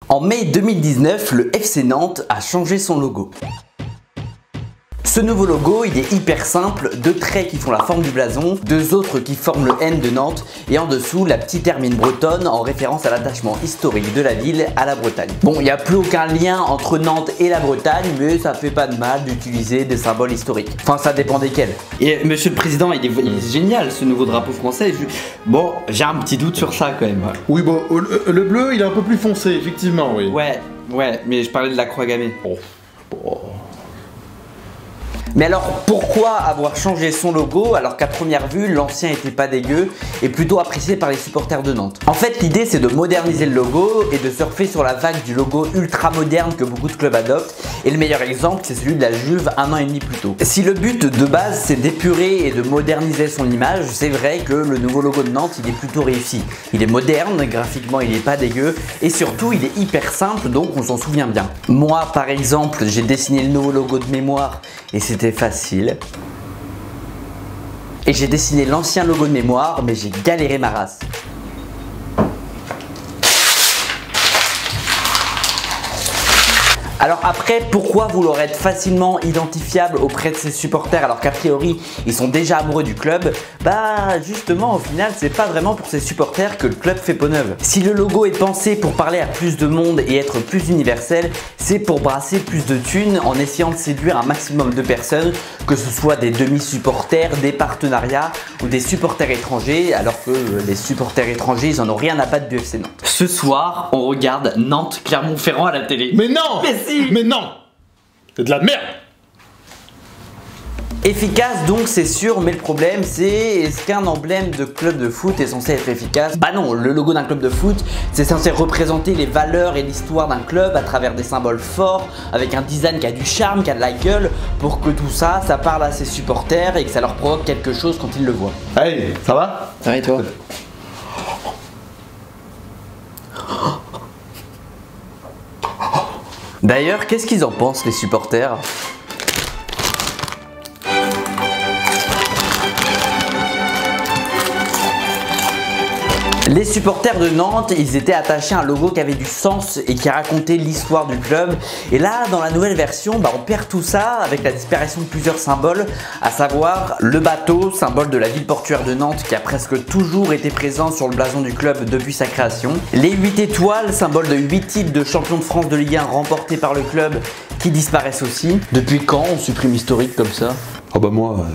En mai 2019, le FC Nantes a changé son logo. Ce nouveau logo, il est hyper simple, deux traits qui font la forme du blason, deux autres qui forment le N de Nantes et en dessous la petite hermine bretonne en référence à l'attachement historique de la ville à la Bretagne. Bon, il n'y a plus aucun lien entre Nantes et la Bretagne, mais ça fait pas de mal d'utiliser des symboles historiques. Enfin, ça dépend desquels. Et monsieur le président, il est génial ce nouveau drapeau français. Bon, j'ai un petit doute sur ça quand même. Oui, bon, le bleu il est un peu plus foncé, effectivement, oui. Ouais, mais je parlais de la croix gammée. Oh. Mais alors pourquoi avoir changé son logo alors qu'à première vue l'ancien était pas dégueu et plutôt apprécié par les supporters de Nantes? En fait l'idée c'est de moderniser le logo et de surfer sur la vague du logo ultra moderne que beaucoup de clubs adoptent, et le meilleur exemple c'est celui de la Juve un an et demi plus tôt. Si le but de base c'est d'épurer et de moderniser son image, c'est vrai que le nouveau logo de Nantes il est plutôt réussi. Il est moderne, graphiquement il est pas dégueu et surtout il est hyper simple donc on s'en souvient bien. Moi par exemple j'ai dessiné le nouveau logo de mémoire et c'était facile. Et j'ai dessiné l'ancien logo de mémoire, mais j'ai galéré ma race. Alors après, pourquoi vouloir être facilement identifiable auprès de ses supporters alors qu'a priori ils sont déjà amoureux du club? Bah justement au final c'est pas vraiment pour ses supporters que le club fait peau neuve. Si le logo est pensé pour parler à plus de monde et être plus universel, c'est pour brasser plus de thunes en essayant de séduire un maximum de personnes, que ce soit des demi-supporters, des partenariats ou des supporters étrangers, alors que les supporters étrangers ils en ont rien à battre du FC Nantes. Ce soir on regarde Nantes-Clermont-Ferrand à la télé. Mais non! Mais non! C'est de la merde! Efficace donc c'est sûr, mais le problème c'est est-ce qu'un emblème de club de foot est censé être efficace? Bah non, le logo d'un club de foot c'est censé représenter les valeurs et l'histoire d'un club à travers des symboles forts, avec un design qui a du charme, qui a de la gueule, pour que tout ça, ça parle à ses supporters et que ça leur provoque quelque chose quand ils le voient. Hey, ça va? Ça va et toi? D'ailleurs, qu'est-ce qu'ils en pensent les supporters? Les supporters de Nantes, ils étaient attachés à un logo qui avait du sens et qui racontait l'histoire du club. Et là, dans la nouvelle version, on perd tout ça avec la disparition de plusieurs symboles, à savoir le bateau, symbole de la ville portuaire de Nantes qui a presque toujours été présent sur le blason du club depuis sa création. Les 8 étoiles, symbole de 8 titres de champion de France de Ligue 1 remportés par le club, qui disparaissent aussi. Depuis quand on supprime historique comme ça? Oh bah moi,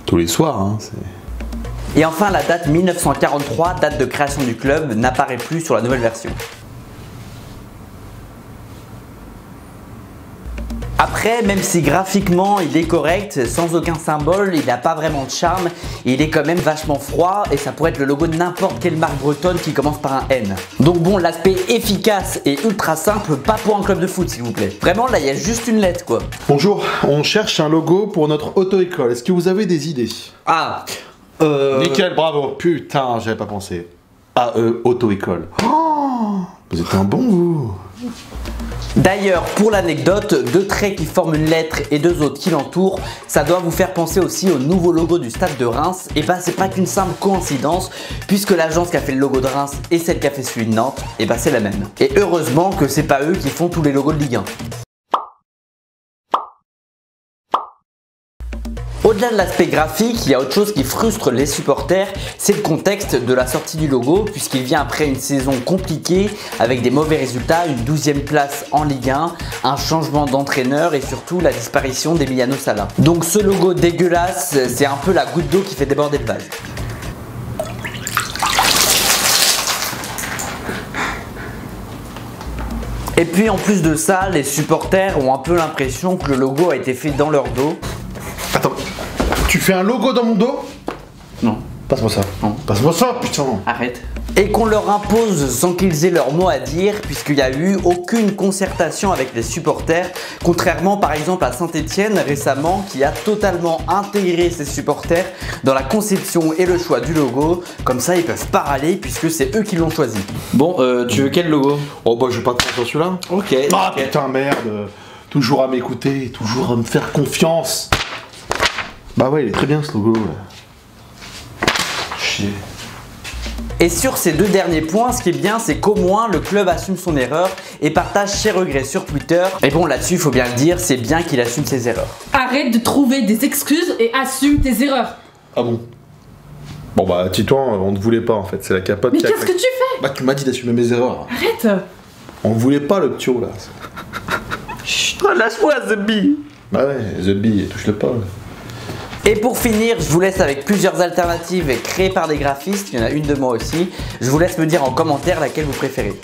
tous les soirs, hein, c'est... Et enfin la date 1943, date de création du club, n'apparaît plus sur la nouvelle version. Après, même si graphiquement il est correct, sans aucun symbole, il n'a pas vraiment de charme, et il est quand même vachement froid et ça pourrait être le logo de n'importe quelle marque bretonne qui commence par un N. Donc bon, l'aspect efficace et ultra simple, pas pour un club de foot s'il vous plaît. Vraiment là il y a juste une lettre quoi. Bonjour, on cherche un logo pour notre auto-école, est-ce que vous avez des idées? Nickel, bravo. Putain, j'avais pas pensé. Auto-école. Oh, vous êtes un bon vous. D'ailleurs, pour l'anecdote, deux traits qui forment une lettre et deux autres qui l'entourent, ça doit vous faire penser aussi au nouveau logo du Stade de Reims. Et bah c'est pas qu'une simple coïncidence, puisque l'agence qui a fait le logo de Reims et celle qui a fait celui de Nantes, et bah c'est la même. Et heureusement que c'est pas eux qui font tous les logos de Ligue 1. Au-delà de l'aspect graphique, il y a autre chose qui frustre les supporters, c'est le contexte de la sortie du logo, puisqu'il vient après une saison compliquée avec des mauvais résultats, une 12e place en Ligue 1, un changement d'entraîneur et surtout la disparition d'Emiliano Sala. Donc ce logo dégueulasse, c'est un peu la goutte d'eau qui fait déborder le vase. Et puis en plus de ça, les supporters ont un peu l'impression que le logo a été fait dans leur dos. Attends, tu fais un logo dans mon dos? Non. Passe-moi ça. Non. Passe-moi ça, putain. Arrête. Et qu'on leur impose sans qu'ils aient leur mot à dire, puisqu'il n'y a eu aucune concertation avec les supporters, contrairement par exemple à Saint-Etienne récemment qui a totalement intégré ses supporters dans la conception et le choix du logo. Comme ça ils peuvent pas râler puisque c'est eux qui l'ont choisi. Bon, tu veux quel logo? Oh bah je vais pas te prendre sur celui-là. Ok. Ah putain merde. Toujours à m'écouter, toujours à me faire confiance. Bah ouais, il est très bien ce logo. Chier. Et sur ces deux derniers points, ce qui est bien, c'est qu'au moins le club assume son erreur et partage ses regrets sur Twitter. Et bon, là-dessus, il faut bien le dire, c'est bien qu'il assume ses erreurs. Arrête de trouver des excuses et assume tes erreurs. Ah bon? Bon bah Titouan, on ne voulait pas en fait, c'est la capote Mais qui a qu'est-ce que tu fais? Bah tu m'as dit d'assumer mes erreurs. Arrête. On voulait pas le ptio là. Chut, lâche-moi, The Bee. Bah ouais, The Bee, touche-le pas. Et pour finir, je vous laisse avec plusieurs alternatives créées par des graphistes, il y en a une de moi aussi. Je vous laisse me dire en commentaire laquelle vous préférez.